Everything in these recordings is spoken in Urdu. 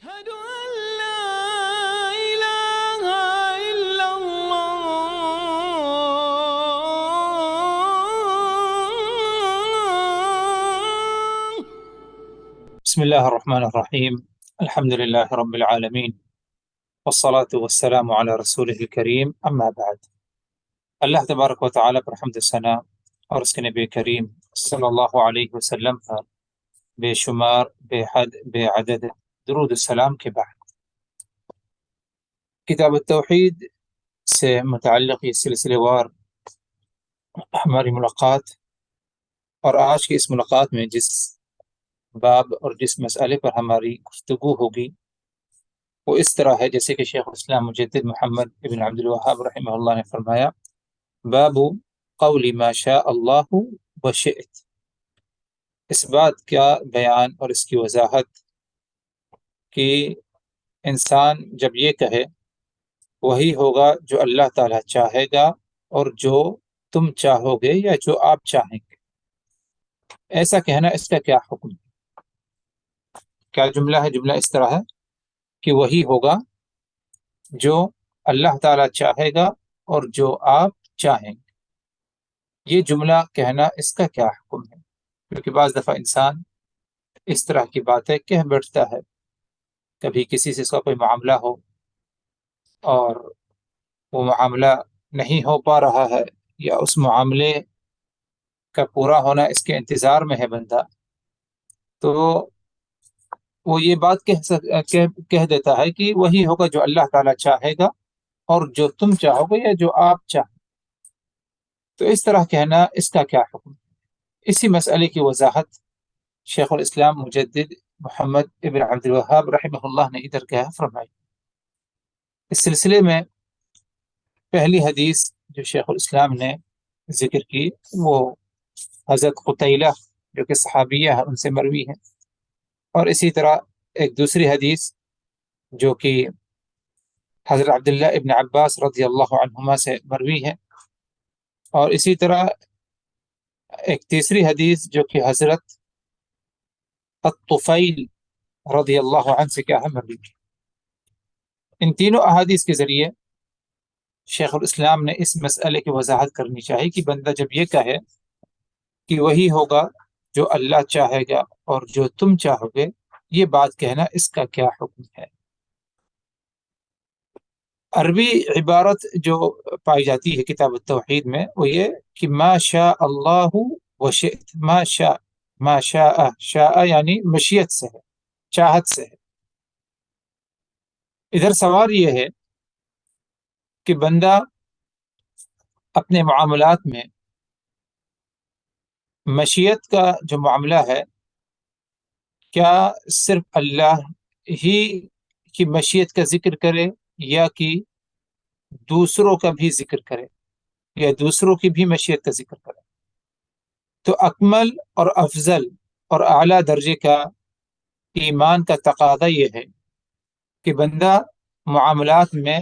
أشهد أن لا إله إلا الله. بسم الله الرحمن الرحيم. الحمد لله رب العالمين، والصلاة والسلام على رسوله الكريم، أما بعد. اللہ تبارک و تعالیٰ پر حمد ثنا اور اس کے نبی کریم صلی اللہ علیہ وسلم پر بے شمار، بے حد، بے عدد درود السلام کے بعد، کتاب التوحید سے متعلق یہ سلسلے وار ہماری ملاقات، اور آج کی اس ملاقات میں جس باب اور جس مسئلے پر ہماری گفتگو ہوگی وہ اس طرح ہے جیسے کہ شیخ الاسلام مجدد محمد ابن عبد الوہاب رحمہ اللہ نے فرمایا: باب قول ما شاء اللہ وشئت، اس بات کا بیان اور اس کی وضاحت کہ انسان جب یہ کہے وہی ہوگا جو اللہ تعالیٰ چاہے گا اور جو تم چاہو گے یا جو آپ چاہیں گے، ایسا کہنا اس کا کیا حکم ہے؟ کیا جملہ ہے؟ جملہ اس طرح ہے کہ وہی ہوگا جو اللہ تعالیٰ چاہے گا اور جو آپ چاہیں گے، یہ جملہ کہنا اس کا کیا حکم ہے؟ کیونکہ بعض دفعہ انسان اس طرح کی باتیں کہہ بیٹھتا ہے، کبھی کسی سے اس کا کوئی معاملہ ہو اور وہ معاملہ نہیں ہو پا رہا ہے یا اس معاملے کا پورا ہونا اس کے انتظار میں ہے بندہ، تو وہ یہ بات کہہ دیتا ہے کہ وہی ہوگا جو اللہ تعالیٰ چاہے گا اور جو تم چاہو گے یا جو آپ چاہیں۔ تو اس طرح کہنا اس کا کیا حکم ہے؟ اسی مسئلے کی وضاحت شیخ الاسلام مجدد محمد ابن عبد الوہاب رحمہ اللہ نے ادھر کیا فرمائی۔ اس سلسلے میں پہلی حدیث جو شیخ الاسلام نے ذکر کی وہ حضرت قتیلہ جو کہ صحابیہ ہے ان سے مروی ہے، اور اسی طرح ایک دوسری حدیث جو کہ حضرت عبداللہ ابن عباس رضی اللہ عنہما سے مروی ہے، اور اسی طرح ایک تیسری حدیث جو کہ حضرت الطفیل رضی اللہ عنہ سے کیا ہے مروی ہے۔ ان تینوں احادیث کے ذریعے شیخ الاسلام نے اس مسئلے کی وضاحت کرنی چاہیے کہ بندہ جب یہ کہے کہ وہی ہوگا جو اللہ چاہے گا اور جو تم چاہو گے، یہ بات کہنا اس کا کیا حکم ہے۔ عربی عبارت جو پائی جاتی ہے کتاب التوحید میں وہ یہ کہ ما شاء اللہ وشئت، ما شاء، شاء یعنی مشیت سے ہے، چاہت سے ہے۔ ادھر سوال یہ ہے کہ بندہ اپنے معاملات میں مشیت کا جو معاملہ ہے، کیا صرف اللہ ہی کی مشیت کا ذکر کرے یا کہ دوسروں کا بھی ذکر کرے یا دوسروں کی بھی مشیت کا ذکر کرے؟ تو اکمل اور افضل اور اعلیٰ درجے کا ایمان کا تقاضا یہ ہے کہ بندہ معاملات میں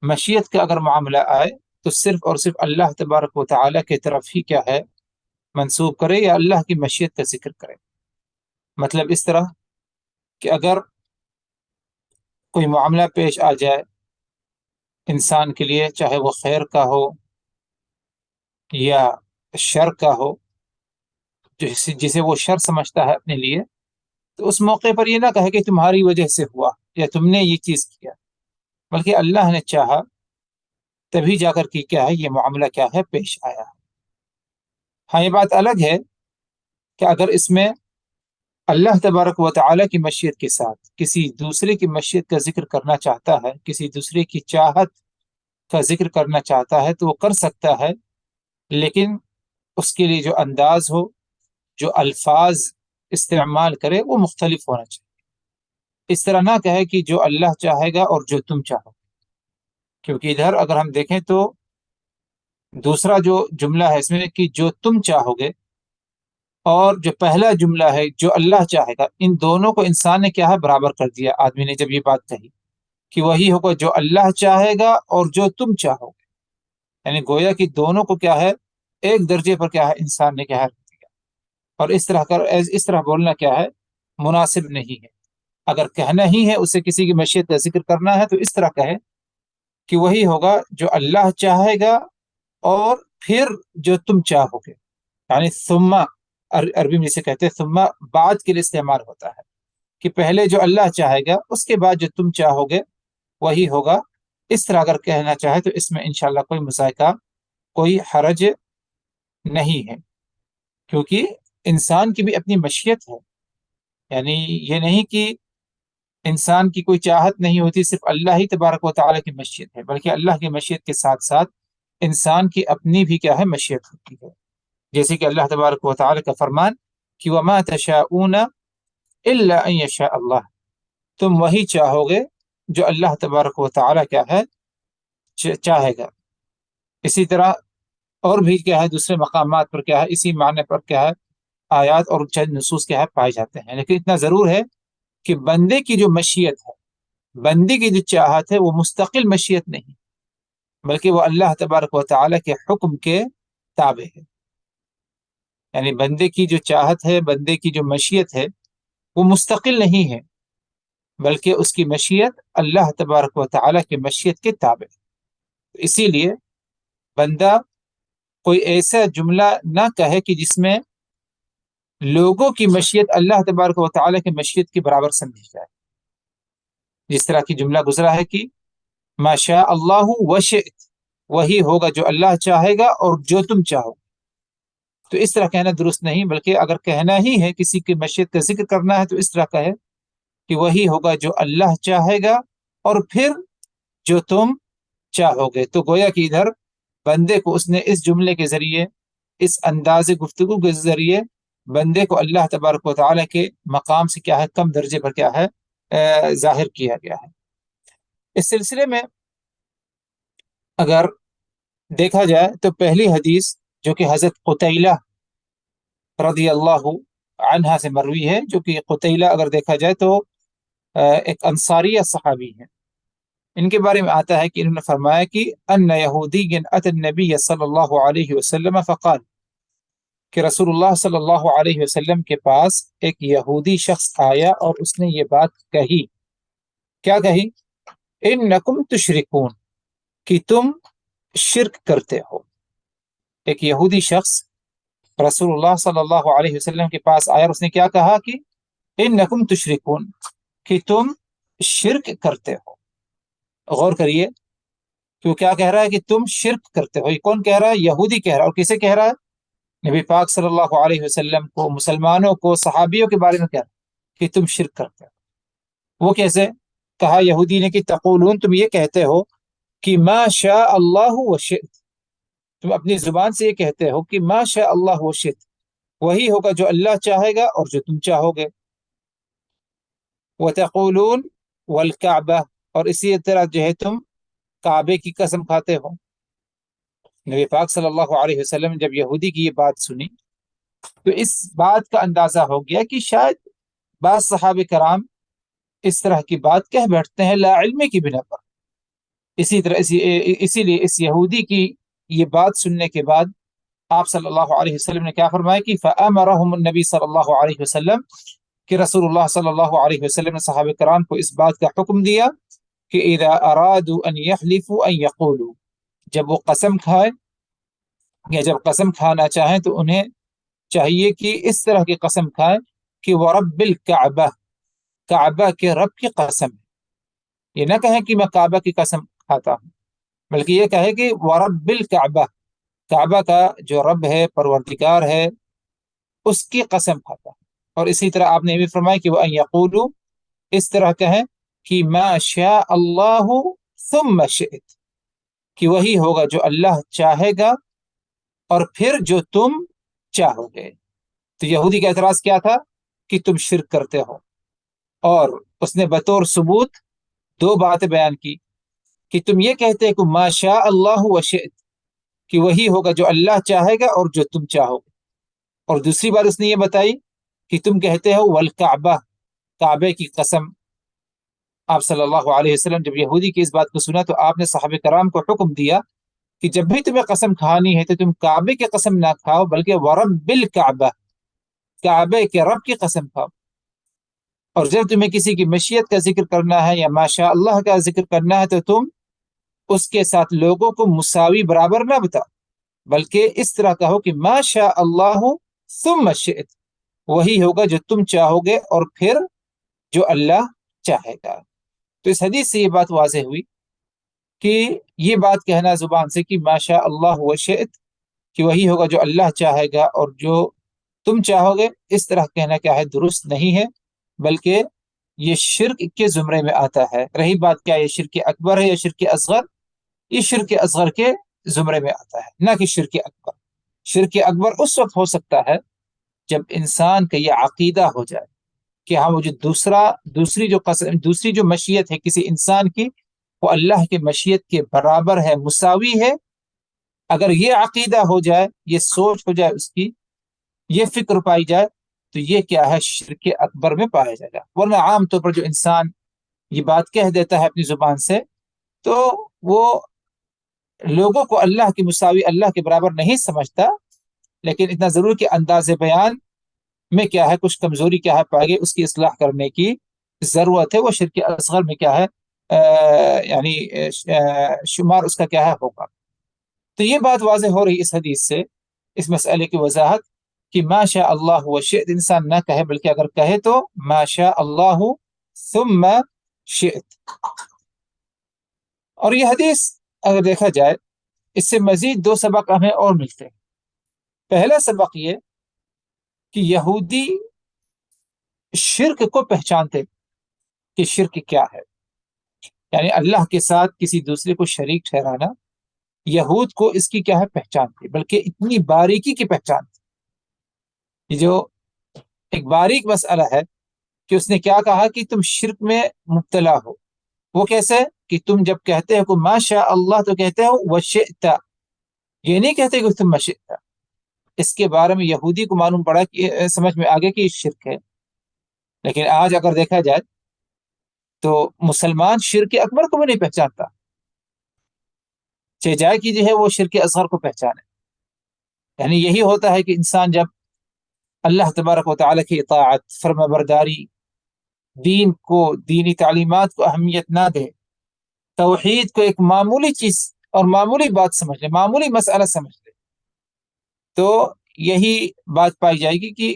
مشیت کا اگر معاملہ آئے تو صرف اور صرف اللہ تبارک و تعالیٰ کی طرف ہی کیا ہے منسوب کرے یا اللہ کی مشیت کا ذکر کرے۔ مطلب اس طرح کہ اگر کوئی معاملہ پیش آ جائے انسان کے لیے، چاہے وہ خیر کا ہو یا شر کا ہو، جسے وہ شر سمجھتا ہے اپنے لیے، تو اس موقع پر یہ نہ کہے کہ تمہاری وجہ سے ہوا یا تم نے یہ چیز کیا، بلکہ اللہ نے چاہا تبھی جا کر کے کیا ہے یہ معاملہ کیا ہے پیش آیا۔ ہاں، یہ بات الگ ہے کہ اگر اس میں اللہ تبارک و تعالیٰ کی مشیت کے ساتھ کسی دوسرے کی مشیت کا ذکر کرنا چاہتا ہے، کسی دوسرے کی چاہت کا ذکر کرنا چاہتا ہے تو وہ کر سکتا ہے، لیکن اس کے لیے جو انداز ہو، جو الفاظ استعمال کرے وہ مختلف ہونا چاہیے۔ اس طرح نہ کہے کہ جو اللہ چاہے گا اور جو تم چاہو، کیونکہ ادھر اگر ہم دیکھیں تو دوسرا جو جملہ ہے اس میں کہ جو تم چاہو گے، اور جو پہلا جملہ ہے جو اللہ چاہے گا، ان دونوں کو انسان نے کیا ہے برابر کر دیا۔ آدمی نے جب یہ بات کہی کہ وہی ہوگا جو اللہ چاہے گا اور جو تم چاہو گے، یعنی گویا کہ دونوں کو کیا ہے ایک درجے پر کیا ہے انسان نے کیا ہے دیا، اور اس طرح بولنا کیا ہے مناسب نہیں ہے۔ اگر کہنا ہی ہے اسے کسی کی مشیت کا ذکر کرنا ہے تو اس طرح کہے کہ وہی ہوگا جو اللہ چاہے گا اور پھر جو تم چاہو گے. یعنی ثم عربی میں جسے کہتے ہیں ثم بعد کے لیے استعمال ہوتا ہے کہ پہلے جو اللہ چاہے گا اس کے بعد جو تم چاہو گے وہی ہوگا. اس طرح اگر کہنا چاہے تو اس میں انشاءاللہ کوئی مذائقہ کوئی حرج نہیں ہے، کیونکہ انسان کی بھی اپنی مشیت ہے. یعنی یہ نہیں کہ انسان کی کوئی چاہت نہیں ہوتی، صرف اللہ ہی تبارک و تعالیٰ کی مشیت ہے، بلکہ اللہ کی مشیت کے ساتھ ساتھ انسان کی اپنی بھی کیا ہے مشیت ہوتی ہے. جیسے کہ اللہ تبارک و تعالیٰ کا فرمان کہ وَمَا تَشَاءُونَ إِلَّا أَن يَشَاءَ اللَّهُ، تم وہی چاہو گے جو اللہ تبارک و تعالیٰ کیا ہے چاہے گا. اسی طرح اور بھی کیا ہے دوسرے مقامات پر کیا ہے اسی معنی پر کیا ہے آیات اور چند نصوص کیا ہے پائے جاتے ہیں. لیکن اتنا ضرور ہے کہ بندے کی جو مشیت ہے، بندے کی جو چاہت ہے، وہ مستقل مشیت نہیں، بلکہ وہ اللہ تبارک و تعالیٰ کے حکم کے تابع ہے. یعنی بندے کی جو چاہت ہے، بندے کی جو مشیت ہے، وہ مستقل نہیں ہے، بلکہ اس کی مشیت اللہ تبارک و تعالیٰ کی مشیت کے تابع ہے. اسی لیے بندہ کوئی ایسا جملہ نہ کہے کہ جس میں لوگوں کی مشیت اللہ تبارک و تعالیٰ کی مشیت کے برابر سمجھی جائے. جس طرح کی جملہ گزرا ہے کہ ما شاء اللہ وشئت، وہی ہوگا جو اللہ چاہے گا اور جو تم چاہو. تو اس طرح کہنا درست نہیں، بلکہ اگر کہنا ہی ہے کسی کی مشیت کا ذکر کرنا ہے تو اس طرح کہے کہ وہی ہوگا جو اللہ چاہے گا اور پھر جو تم چاہو گے. تو گویا کہ ادھر بندے کو اس نے اس جملے کے ذریعے، اس انداز گفتگو کے ذریعے بندے کو اللہ تبارک و تعالیٰ کے مقام سے کیا ہے کم درجے پر کیا ہے ظاہر کیا گیا ہے. اس سلسلے میں اگر دیکھا جائے تو پہلی حدیث جو کہ حضرت قتیلہ رضی اللہ عنہ سے مروی ہے، جو کہ قتیلہ اگر دیکھا جائے تو ایک انصاریہ صحابی ہے. ان کے بارے میں آتا ہے کہ انہوں نے فرمایا کہ ان یہودی اتى النبی صلی اللہ علیہ وسلم فقال، کہ رسول اللہ صلی اللہ علیہ وسلم کے پاس ایک یہودی شخص آیا اور اس نے یہ بات کہی. کیا کہی؟ انکم تشرکون، کہ تم شرک کرتے ہو. ایک یہودی شخص رسول اللہ صلی اللہ علیہ وسلم کے پاس آیا اور اس نے کیا کہا کہ انکم تشرکون، کہ تم شرک کرتے ہو. غور کریے کہ وہ کیا کہہ رہا ہے کہ تم شرک کرتے ہو. یہ کون کہہ رہا ہے؟ یہودی کہہ رہا ہے. اور کسے کہہ رہا ہے؟ نبی پاک صلی اللہ علیہ وسلم کو، مسلمانوں کو، صحابیوں کے بارے میں کہہ رہا ہے کہ تم شرک کرتے ہو. وہ کیسے کہا یہودی نے کہ تقولون، تم یہ کہتے ہو کہ ما شاء اللہ وشئت، تم اپنی زبان سے یہ کہتے ہو کہ ما شاء اللہ وشئت، وہی ہوگا جو اللہ چاہے گا اور جو تم چاہو گے. وتقولون والکعبہ، اور اسی طرح جو ہے تم کعبے کی قسم کھاتے ہو. نبی پاک صلی اللہ علیہ وسلم جب یہودی کی یہ بات سنی تو اس بات کا اندازہ ہو گیا کہ شاید بعض صحابہ کرام اس طرح کی بات کہہ بیٹھتے ہیں لا علمی کی بنا پر. اسی لیے اس یہودی کی یہ بات سننے کے بعد آپ صلی اللہ علیہ وسلم نے کیا فرمایا کہ فَأَمَرَهُمُ النبی صلی اللہ علیہ وسلم، کہ رسول اللہ صلی اللہ علیہ وسلم نے صحابہ کرام کو اس بات کا حکم دیا کہ اذا ارادوا ان يحلفوا ان يقولوا، جب وہ قسم کھائے یا جب قسم کھانا چاہیں تو انہیں چاہیے کہ اس طرح کی قسم کھائیں کہ وَرَبِّ الْكَعْبَةِ، کعبہ کے رب کی قسم. یہ نہ کہیں کہ میں کعبہ کی قسم کھاتا ہوں، بلکہ یہ کہے کہ وَرَبِّ الْكَعْبَةِ، کعبہ کا جو رب ہے، پروردگار ہے، اس کی قسم کھاتا ہوں. اور اسی طرح آپ نے یہ بھی فرمایا کہ وَأَن يَقُولُوا، اس طرح کہیں کہ ما شاء اللہ ثم شئت، کہ وہی ہوگا جو اللہ چاہے گا اور پھر جو تم چاہو گے. تو یہودی کا اعتراض کیا تھا کہ تم شرک کرتے ہو، اور اس نے بطور ثبوت دو باتیں بیان کی کہ تم یہ کہتے ہیں کہ ما شاء اللہ وشئت، کہ وہی ہوگا جو اللہ چاہے گا اور جو تم چاہو گے. اور دوسری بات اس نے یہ بتائی کہ تم کہتے ہو والکعبہ، کعبے کی قسم. آپ صلی اللہ علیہ وسلم جب یہودی کی اس بات کو سنا تو آپ نے صحابہ کرام کو حکم دیا کہ جب بھی تمہیں قسم کھانی ہے تو تم کعبے کی قسم نہ کھاؤ، بلکہ ورب الکعبہ، کعبے کے رب کی قسم کھاؤ. اور جب تمہیں کسی کی مشیت کا ذکر کرنا ہے یا ماشاء اللہ کا ذکر کرنا ہے تو تم اس کے ساتھ لوگوں کو مساوی برابر نہ بتاؤ، بلکہ اس طرح کہو کہ ماشاء اللہ ثم شئت، وہی ہوگا جو تم چاہو گے اور پھر جو اللہ چاہے گا۔ تو اس حدیث سے یہ بات واضح ہوئی کہ یہ بات کہنا زبان سے کہ ماشاء اللہ و شئت، کہ وہی ہوگا جو اللہ چاہے گا اور جو تم چاہو گے، اس طرح کہنا کیا ہے، درست نہیں ہے، بلکہ یہ شرک کے زمرے میں آتا ہے۔ رہی بات کیا یہ شرک اکبر ہے یا شرک اصغر، یہ شرک اصغر کے زمرے میں آتا ہے، نہ کہ شرک اکبر۔ شرک اکبر اس وقت ہو سکتا ہے جب انسان کا یہ عقیدہ ہو جائے کہ ہاں وہ جو دوسری جو مشیت ہے کسی انسان کی، وہ اللہ کے مشیت کے برابر ہے، مساوی ہے۔ اگر یہ عقیدہ ہو جائے، یہ سوچ ہو جائے اس کی، یہ فکر پائی جائے، تو یہ کیا ہے، شرک اکبر میں پایا جائے گا۔ ورنہ عام طور پر جو انسان یہ بات کہہ دیتا ہے اپنی زبان سے، تو وہ لوگوں کو اللہ کی مساوی، اللہ کے برابر نہیں سمجھتا، لیکن اتنا ضرور کہ انداز بیان میں کیا ہے، کچھ کمزوری کیا ہے پائے گی، اس کی اصلاح کرنے کی ضرورت ہے۔ وہ شرک اصغر میں کیا ہے، یعنی شمار اس کا کیا ہے، ہوگا۔ تو یہ بات واضح ہو رہی اس حدیث سے، اس مسئلے کی وضاحت، کہ ما شاء اللہ و شئت انسان نہ کہے، بلکہ اگر کہے تو ما شاء اللہ ثم شئت۔ اور یہ حدیث اگر دیکھا جائے، اس سے مزید دو سبق ہمیں اور ملتے ہیں۔ پہلا سبق یہ کہ یہودی شرک کو پہچانتے کہ شرک کیا ہے، یعنی اللہ کے ساتھ کسی دوسرے کو شریک ٹھہرانا، یہود کو اس کی کیا ہے، پہچان تھی، بلکہ اتنی باریکی کی پہچان تھی۔ یہ جو ایک باریک مسئلہ ہے کہ اس نے کیا کہا کہ تم شرک میں مبتلا ہو۔ وہ کیسے کہ تم جب کہتے ہو کہ ما شاء اللہ تو کہتے ہو وشئت، یہ نہیں کہتے کہ تم مشئت۔ اس کے بارے میں یہودی کو معلوم پڑا کہ سمجھ میں آگے کہ یہ شرک ہے، لیکن آج اگر دیکھا جائے تو مسلمان شرک اکبر کو بھی نہیں پہچانتا، جائے کہ جو ہے وہ شرک اصغر کو پہچانے۔ یعنی یہی ہوتا ہے کہ انسان جب اللہ تبارک و تعالیٰ کی اطاعت، فرما برداری، دین کو، دینی تعلیمات کو اہمیت نہ دے، توحید کو ایک معمولی چیز اور معمولی بات سمجھ لے، معمولی مسئلہ سمجھ لے، تو یہی بات پائی جائے گی کہ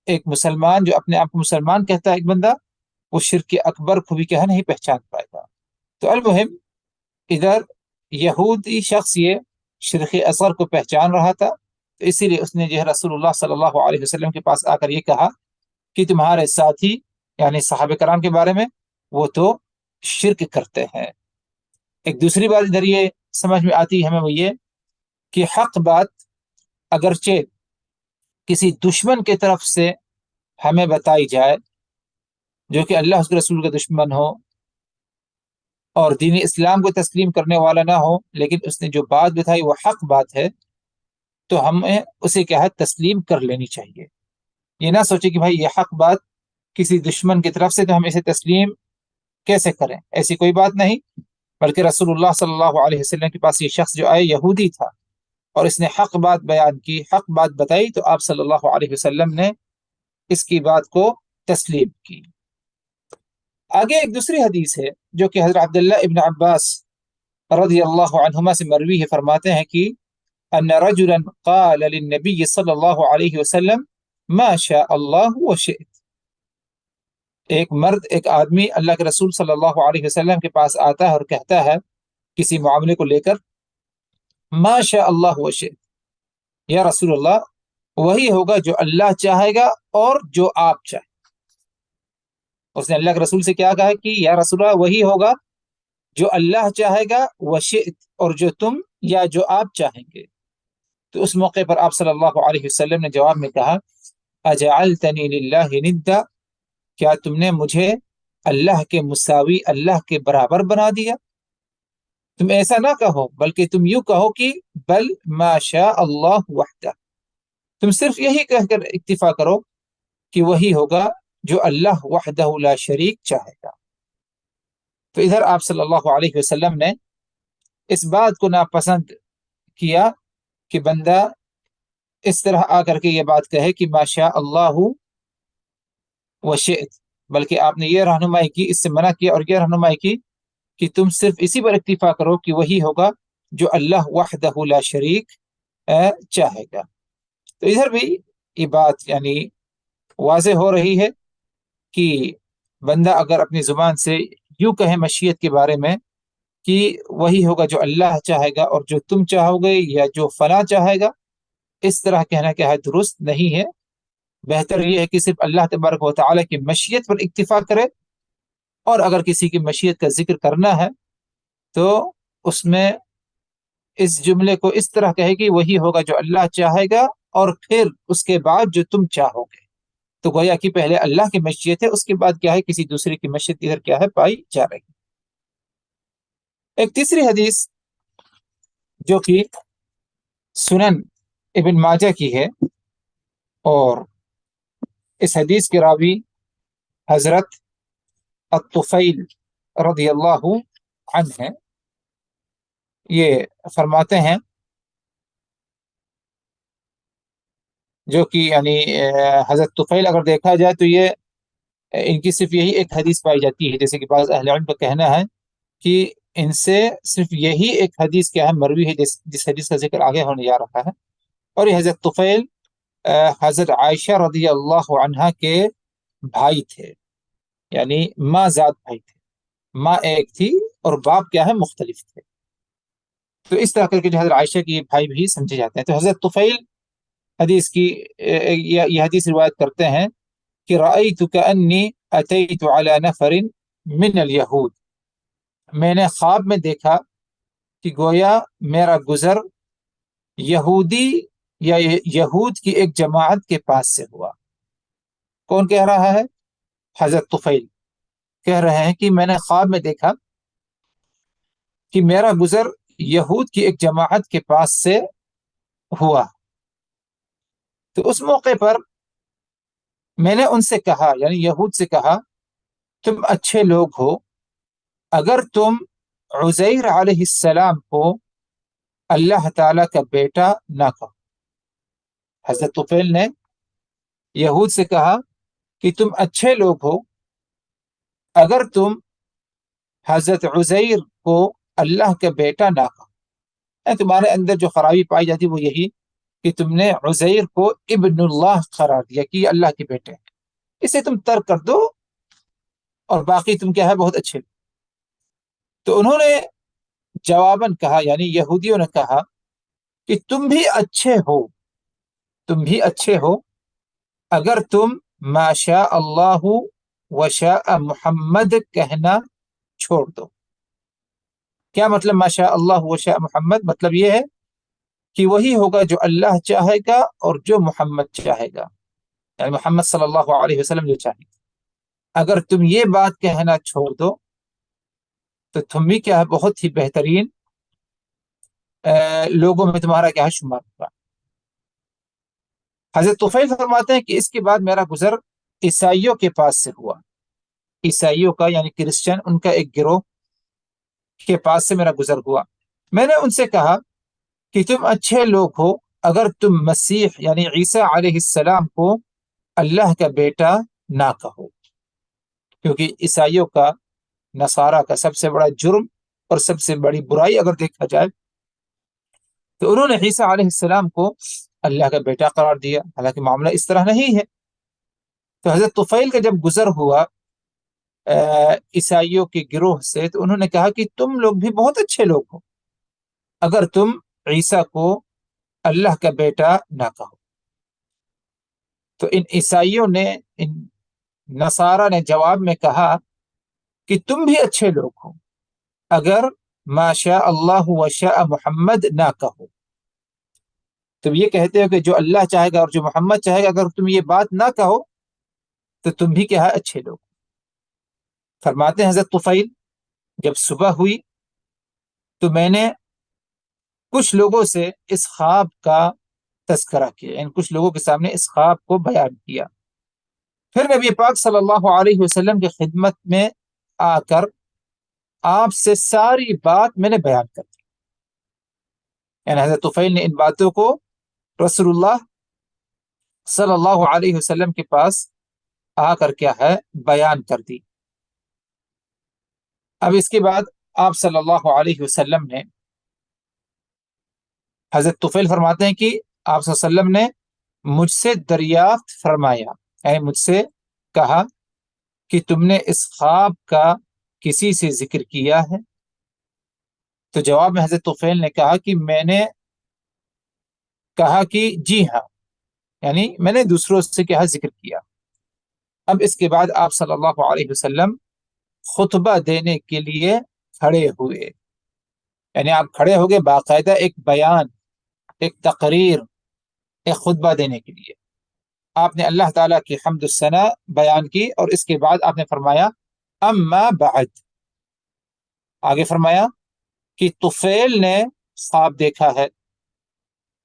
ایک مسلمان جو اپنے آپ کو مسلمان کہتا ہے، ایک بندہ، وہ شرک اکبر کو بھی کیا نہیں پہچان پائے گا۔ تو المہم ادھر یہودی شخص یہ شرک اصغر کو پہچان رہا تھا، تو اسی لیے اس نے جو ہے رسول اللہ صلی اللہ علیہ وسلم کے پاس آ کر یہ کہا کہ تمہارے ساتھی یعنی صحابہ کرام کے بارے میں وہ تو شرک کرتے ہیں۔ ایک دوسری بات ادھر یہ سمجھ میں آتی ہے ہمیں، وہ یہ کہ حق بات اگرچہ کسی دشمن کی طرف سے ہمیں بتائی جائے، جو کہ اللہ اس کے رسول کا دشمن ہو اور دین اسلام کو تسلیم کرنے والا نہ ہو، لیکن اس نے جو بات بتائی وہ حق بات ہے، تو ہمیں اسے کیا ہے، تسلیم کر لینی چاہیے۔ یہ نہ سوچے کہ بھائی یہ حق بات کسی دشمن کی طرف سے تو ہم اسے تسلیم کیسے کریں، ایسی کوئی بات نہیں، بلکہ رسول اللہ صلی اللہ علیہ وسلم کے پاس یہ شخص جو آئے یہودی تھا اور اس نے حق بات بیان کی، حق بات بتائی، تو آپ صلی اللہ علیہ وسلم نے اس کی بات کو تسلیم کی۔ آگے ایک دوسری حدیث ہے جو کہ حضرت عبداللہ ابن عباس رضی اللہ عنہما سے مروی ہے، فرماتے ہیں کہ ان رجلا قال للنبی صلی اللہ علیہ وسلم ما شاء اللہ وشئت، ایک مرد، ایک آدمی اللہ کے رسول صلی اللہ علیہ وسلم کے پاس آتا ہے اور کہتا ہے کسی معاملے کو لے کر، ما شاء اللہ وشئت، یا رسول اللہ وہی ہوگا جو اللہ چاہے گا اور جو آپ چاہیں۔ اس نے اللہ کے رسول سے کیا کہا کہ یا رسول اللہ وہی ہوگا جو اللہ چاہے گا، وشئت، اور جو تم یا جو آپ چاہیں گے۔ تو اس موقع پر آپ صلی اللہ علیہ وسلم نے جواب میں کہا اجعلتنی للہ ندا، کیا تم نے مجھے اللہ کے مساوی، اللہ کے برابر بنا دیا؟ تم ایسا نہ کہو، بلکہ تم یوں کہو کہ بل ما شاء اللہ وحدہ، تم صرف یہی کہہ کر اکتفا کرو کہ وہی ہوگا جو اللہ وحدہ لا شریک چاہے گا۔ تو ادھر آپ صلی اللہ علیہ وسلم نے اس بات کو ناپسند کیا کہ بندہ اس طرح آ کر کے یہ بات کہے کہ ما شاء اللہ وشئت، بلکہ آپ نے یہ رہنمائی کی، اس سے منع کیا اور یہ رہنمائی کی کہ تم صرف اسی پر اکتفا کرو کہ وہی ہوگا جو اللہ وحدہ لا شریک چاہے گا۔ تو ادھر بھی یہ بات یعنی واضح ہو رہی ہے کہ بندہ اگر اپنی زبان سے یوں کہے مشیت کے بارے میں کہ وہی ہوگا جو اللہ چاہے گا اور جو تم چاہو گے یا جو فلاں چاہے گا، اس طرح کہنا کیا ہے، درست نہیں ہے۔ بہتر یہ ہے کہ صرف اللہ تبارک و تعالیٰ کی مشیت پر اکتفا کرے، اور اگر کسی کی مشیت کا ذکر کرنا ہے تو اس میں اس جملے کو اس طرح کہے کہ وہی ہوگا جو اللہ چاہے گا، اور پھر اس کے بعد جو تم چاہو گے۔ تو گویا کہ پہلے اللہ کی مشیت ہے، اس کے بعد کیا ہے، کسی دوسرے کی مشیت ادھر کیا ہے، پائی جا رہی ہے۔ ایک تیسری حدیث جو کہ سنن ابن ماجہ کی ہے، اور اس حدیث کے راوی حضرت الطفیل رضی اللہ عنہ ہیں۔ یہ فرماتے ہیں، جو کہ یعنی حضرت طفیل اگر دیکھا جائے تو یہ ان کی صرف یہی ایک حدیث پائی جاتی ہے، جیسے کہ بعض اہل علم کا کہنا ہے کہ ان سے صرف یہی ایک حدیث کیا ہے، مروی ہے، جس حدیث کا ذکر آگے ہونے جا رہا ہے۔ اور یہ حضرت طفیل حضرت عائشہ رضی اللہ عنہا کے بھائی تھے، یعنی ماں ذات بھائی تھے، ماں ایک تھی اور باپ کیا ہے، مختلف تھے۔ تو اس طرح کر کے جو حضرت عائشہ کی بھائی بھی سمجھے جاتے ہیں۔ تو حضرت طفیل حدیث کی یہ حدیث روایت کرتے ہیں کہ رأیت کأنی اتیت علی نفر من الیہود، میں نے خواب میں دیکھا کہ گویا میرا گزر یہودی یا یہود کی ایک جماعت کے پاس سے ہوا۔ کون کہہ رہا ہے؟ حضرت طفیل کہہ رہے ہیں کہ میں نے خواب میں دیکھا کہ میرا گزر یہود کی ایک جماعت کے پاس سے ہوا۔ تو اس موقع پر میں نے ان سے کہا، یعنی یہود سے کہا، تم اچھے لوگ ہو اگر تم عزیر علیہ السلام کو اللہ تعالیٰ کا بیٹا نہ کہو۔ حضرت طفیل نے یہود سے کہا کہ تم اچھے لوگ ہو اگر تم حضرت عزیر کو اللہ کا بیٹا نہ کہو۔ تمہارے اندر جو خرابی پائی جاتی وہ یہی کہ تم نے عزیر کو ابن اللہ قرار دیا کہ یہ اللہ کے بیٹے ہیں، اسے تم ترک کر دو اور باقی تم کیا ہے، بہت اچھے۔ تو انہوں نے جواباً کہا، یعنی یہودیوں نے کہا کہ تم بھی اچھے ہو، تم بھی اچھے ہو اگر تم ما شاء اللہ و شاء محمد کہنا چھوڑ دو۔ کیا مطلب ما شاء اللہ و شاء محمد؟ مطلب یہ ہے کہ وہی ہوگا جو اللہ چاہے گا اور جو محمد چاہے گا، یعنی محمد صلی اللہ علیہ وسلم جو چاہے گا۔ اگر تم یہ بات کہنا چھوڑ دو تو تم بھی کیا ہے، بہت ہی بہترین لوگوں میں تمہارا کیا ہے، شمار ہوگا۔ حضرت طفیل فرماتے ہیں کہ اس کے بعد میرا گزر عیسائیوں کے پاس سے ہوا، عیسائیوں کا یعنی کرسچن، ان کا ایک گروہ کے پاس سے میرا گزر ہوا۔ میں نے ان سے کہا کہ تم اچھے لوگ ہو اگر تم مسیح یعنی عیسیٰ علیہ السلام کو اللہ کا بیٹا نہ کہو، کیونکہ عیسائیوں کا، نصارہ کا سب سے بڑا جرم اور سب سے بڑی برائی اگر دیکھا جائے تو انہوں نے عیسیٰ علیہ السلام کو اللہ کا بیٹا قرار دیا، حالانکہ معاملہ اس طرح نہیں ہے۔ تو حضرت طفیل کا جب گزر ہوا عیسائیوں کے گروہ سے، تو انہوں نے کہا کہ تم لوگ بھی بہت اچھے لوگ ہو اگر تم عیسیٰ کو اللہ کا بیٹا نہ کہو۔ تو ان عیسائیوں نے، ان نصارہ نے جواب میں کہا کہ تم بھی اچھے لوگ ہو اگر ما شاء اللہ و شاء محمد نہ کہو۔ تم یہ کہتے ہو کہ جو اللہ چاہے گا اور جو محمد چاہے گا، اگر تم یہ بات نہ کہو تو تم بھی کیا ہے، اچھے لوگ۔ فرماتے ہیں حضرت طفیل جب صبح ہوئی تو میں نے کچھ لوگوں سے اس خواب کا تذکرہ کیا، یعنی کچھ لوگوں کے سامنے اس خواب کو بیان کیا۔ پھر نبی پاک صلی اللہ علیہ وسلم کی خدمت میں آ کر آپ سے ساری بات میں نے بیان کر دی، یعنی حضرت طفیل نے ان باتوں کو رسول اللہ صلی اللہ علیہ وسلم کے پاس آ کر کیا ہے بیان کر دی۔ اب اس کے بعد آپ صلی اللہ علیہ وسلم نے، حضرت طفیل فرماتے ہیں کہ آپ صلی اللہ علیہ وسلم نے مجھ سے دریافت فرمایا، یعنی مجھ سے کہا کہ تم نے اس خواب کا کسی سے ذکر کیا ہے؟ تو جواب میں حضرت طفیل نے کہا کہ میں نے کہا کہ جی ہاں، یعنی میں نے دوسروں سے کیا ذکر کیا۔ اب اس کے بعد آپ صلی اللہ علیہ وسلم خطبہ دینے کے لیے کھڑے ہوئے، یعنی آپ کھڑے ہو گئے باقاعدہ ایک بیان، ایک تقریر، ایک خطبہ دینے کے لیے۔ آپ نے اللہ تعالیٰ کی حمد و ثنا بیان کی، اور اس کے بعد آپ نے فرمایا اما بعد، آگے فرمایا کہ طفیل نے خواب دیکھا ہے،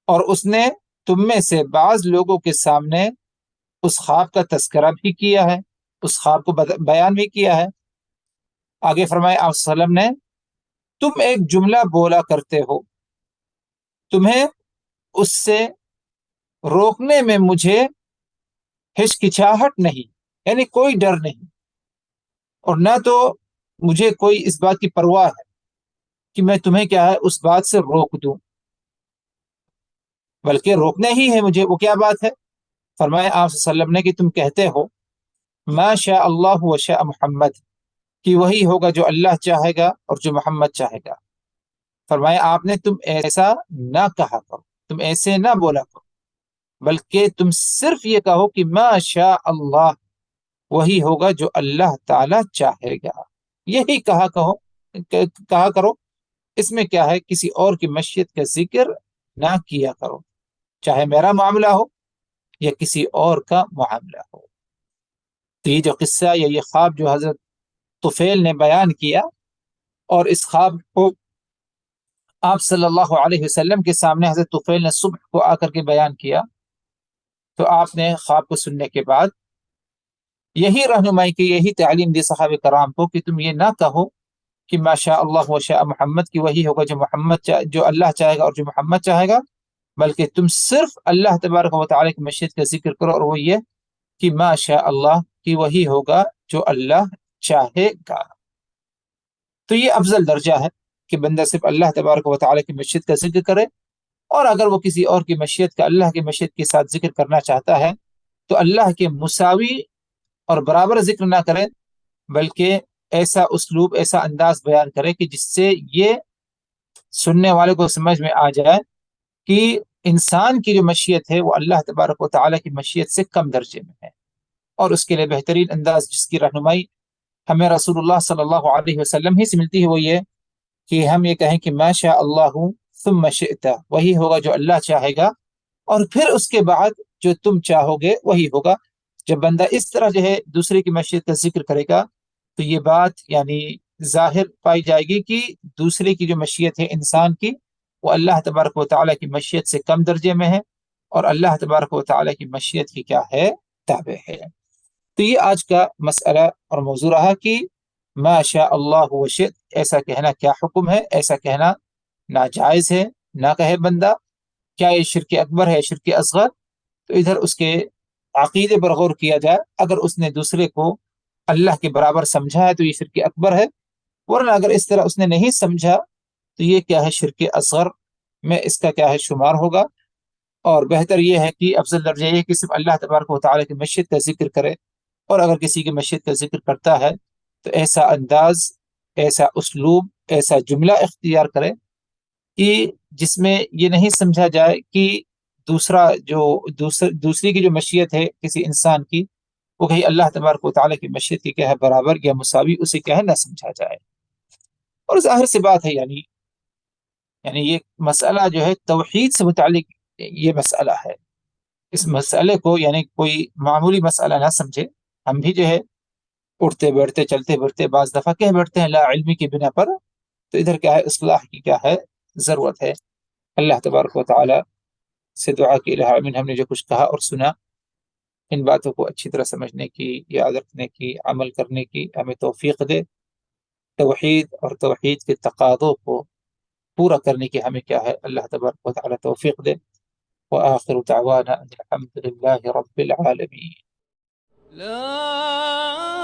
اور اس نے تم میں سے بعض لوگوں کے سامنے اس خواب کا تذکرہ بھی کیا ہے، اس خواب کو بیان بھی کیا ہے۔ آگے فرمایا آپ صلی اللہ علیہ وسلم نے، تم ایک جملہ بولا کرتے ہو، تمہیں اس سے روکنے میں مجھے ہچکچاہٹ نہیں، یعنی کوئی ڈر نہیں، اور نہ تو مجھے کوئی اس بات کی پرواہ ہے کہ میں تمہیں کیا ہے اس بات سے روک دوں، بلکہ روکنا ہی ہے مجھے۔ وہ کیا بات ہے؟ فرمایا آپ صلی اللہ علیہ وسلم نے کہ تم کہتے ہو ما شاء اللہ و شاء محمد، کہ وہی ہوگا جو اللہ چاہے گا اور جو محمد چاہے گا۔ فرمایا آپ نے تم ایسا نہ کہا کرو، تم ایسے نہ بولا کرو، بلکہ تم صرف یہ کہو کہ ما شاء اللہ، وہی ہوگا جو اللہ تعالی چاہے گا، یہی کہا کرو۔ اس میں کیا ہے، کسی اور کی مشیت کا ذکر نہ کیا کرو، چاہے میرا معاملہ ہو یا کسی اور کا معاملہ ہو۔ تو یہ جو قصہ یا یہ خواب جو حضرت طفیل نے بیان کیا، اور اس خواب کو آپ صلی اللہ علیہ وسلم کے سامنے حضرت طفیل نے صبح کو آ کر کے بیان کیا، تو آپ نے خواب کو سننے کے بعد یہی رہنمائی کی، یہی تعلیم دی صحابہ کرام کو کہ تم یہ نہ کہو کہ ما شاء اللہ و شاء محمد، کی وہی ہوگا جو اللہ چاہے گا اور جو محمد چاہے گا، بلکہ تم صرف اللہ تبارک و تعالی کی مشیت کا ذکر کرو، اور وہ یہ کہ ما شاء اللہ، کی وہی ہوگا جو اللہ چاہے گا۔ تو یہ افضل درجہ ہے کہ بندہ صرف اللہ تبارک و تعالی کی مشیت کا ذکر کرے، اور اگر وہ کسی اور کی مشیت کا اللہ کی مشیت کے ساتھ ذکر کرنا چاہتا ہے تو اللہ کے مساوی اور برابر ذکر نہ کرے، بلکہ ایسا اسلوب، ایسا انداز بیان کرے کہ جس سے یہ سننے والے کو سمجھ میں آ جائے کہ انسان کی جو مشیت ہے وہ اللہ تبارک و تعالی کی مشیت سے کم درجے میں ہے۔ اور اس کے لیے بہترین انداز جس کی رہنمائی ہمیں رسول اللہ صلی اللہ علیہ وسلم ہی سے ملتی ہے، وہ یہ کہ ہم یہ کہیں کہ ما شاء اللہ ثم شئت، وہی ہوگا جو اللہ چاہے گا، اور پھر اس کے بعد جو تم چاہو گے وہی ہوگا۔ جب بندہ اس طرح جو ہے دوسرے کی مشیت کا ذکر کرے گا تو یہ بات یعنی ظاہر پائی جائے گی کہ دوسرے کی جو مشیت ہے انسان کی، وہ اللہ تبارک و تعالیٰ کی مشیت سے کم درجے میں ہے، اور اللہ تبارک و تعالیٰ کی مشیت کی کیا ہے، تابع ہے۔ تو یہ آج کا مسئلہ اور موضوع رہا کہ ما شاء اللہ و شئت، ایسا کہنا کیا حکم ہے، ایسا کہنا ناجائز ہے، نہ کہے بندہ۔ کیا یہ شرک اکبر ہے، شرک اصغر؟ تو ادھر اس کے عقیدے پر غور کیا جائے، اگر اس نے دوسرے کو اللہ کے برابر سمجھا ہے تو یہ شرک اکبر ہے، ورنہ اگر اس طرح اس نے نہیں سمجھا تو یہ کیا ہے، شرک اصغر میں اس کا کیا ہے شمار ہوگا۔ اور بہتر یہ ہے کہ افضل درجہ یہ ہے کہ صرف اللہ تبارک و تعالیٰ کی مشیت کا ذکر کرے، اور اگر کسی کی مشیت کا ذکر کرتا ہے تو ایسا انداز، ایسا اسلوب، ایسا جملہ اختیار کرے کہ جس میں یہ نہیں سمجھا جائے کہ دوسری کی جو مشیت ہے کسی انسان کی، وہ کہیں اللہ تبارک و تعالیٰ کی مشیت کی کیا ہے برابر یا مساوی، اسے کیا ہے نہ سمجھا جائے۔ اور ظاہر سی بات ہے، یعنی یہ مسئلہ جو ہے توحید سے متعلق یہ مسئلہ ہے، اس مسئلے کو یعنی کوئی معمولی مسئلہ نہ سمجھے۔ ہم بھی جو ہے اٹھتے بیٹھتے چلتے پھرتے بعض دفعہ کہہ بیٹھتے ہیں لا علمی کی بنا پر، تو ادھر کیا ہے اصلاح کی کیا ہے ضرورت ہے۔ اللہ تبارک و تعالی سے دعا کی الہ آمین، ہم نے جو کچھ کہا اور سنا ان باتوں کو اچھی طرح سمجھنے کی، یاد رکھنے کی، عمل کرنے کی ہمیں توفیق دے، توحید اور توحید کے تقاضوں کو پورا کرنے کی ہمیں کیا ہے اللہ تبارک و تعالی توفیق دے۔ وآخر دعوانا ان الحمد للہ رب العالمین۔ لا